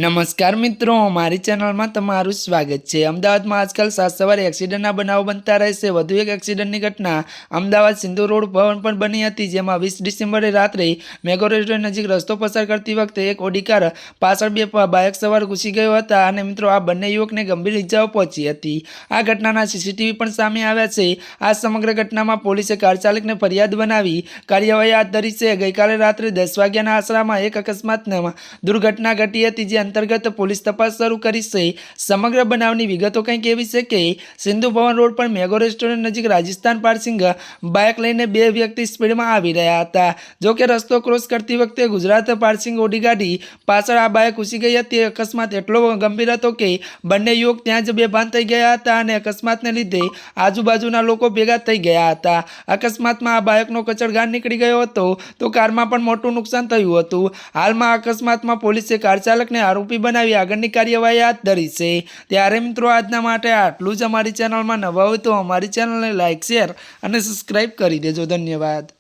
નમસ્કાર મિત્રો, મારી ચેનલમાં તમારું સ્વાગત છે। અમદાવાદમાં આજકાલ સાત સવારે એક્સિડન્ટના બનાવો બનતા રહેશે। વધુ એક એક્સિડન્ટની ઘટના અમદાવાદ સિંધુ રોડ પર પણ બની હતી, જેમાં 20 ડિસેમ્બરે રાત્રે મેગો રેસ્ટોરન્ટ નજીક રસ્તો પસાર કરતી વખતે એક ઓડી કાર પાછળ બે બાઇક સવાર ઘૂસી ગયો હતા અને મિત્રો આ બંને યુવકને ગંભીર ઇજાઓ પહોંચી હતી। આ ઘટનાના સીસીટીવી પણ સામે આવ્યા છે। આ સમગ્ર ઘટનામાં પોલીસે કાર ચાલકને ફરિયાદ બનાવી કાર્યવાહી હાથ ધરી છે। ગઈકાલે રાત્રે 10 વાગ્યાના આસપાસમાં એક અકસ્માતમાં દુર્ઘટના ઘટી હતી, જે અંતર્ગત પોલીસ તપાસ શરૂ કરી છે। સમગ્ર બનાવની વિગતો કંઈક એવી છે કે સિંધુ ભવન રોડ પર મેગો રેસ્ટોરન્ટ નજીક રાજસ્થાન પાર્સિંગ બાઇક લઈને બે વ્યક્તિ સ્પીડમાં આવી રહ્યા હતા। જો કે રસ્તો ક્રોસ કરતી વખતે ગુજરાત પાર્સિંગ ઓડી ગાડી પાછળ આ બાઇક ઘૂસી ગઈ હતી। અકસ્માત એટલો ગંભીર હતો કે બંને યુવક ત્યાં જ બેભાન થઈ ગયા હતા અને અકસ્માતને લીધે આજુબાજુના લોકો ભેગા થઈ ગયા હતા। અકસ્માતમાં આ બાઇકનો કચડગાળ નીકળી ગયો હતો તો કારમાં પણ મોટું નુકસાન થયું હતું। હાલમાં અકસ્માતમાં પોલીસે કાર ચાલકને આરોપી બનાવી આગળની કાર્યવાહી હાથ ધરી છે। ત્યારે મિત્રો આજના માટે આટલું જ। અમારી ચેનલમાં નવા હોય તો અમારી ચેનલને લાઇક, શેર અને સબસ્ક્રાઇબ કરી દેજો। ધન્યવાદ।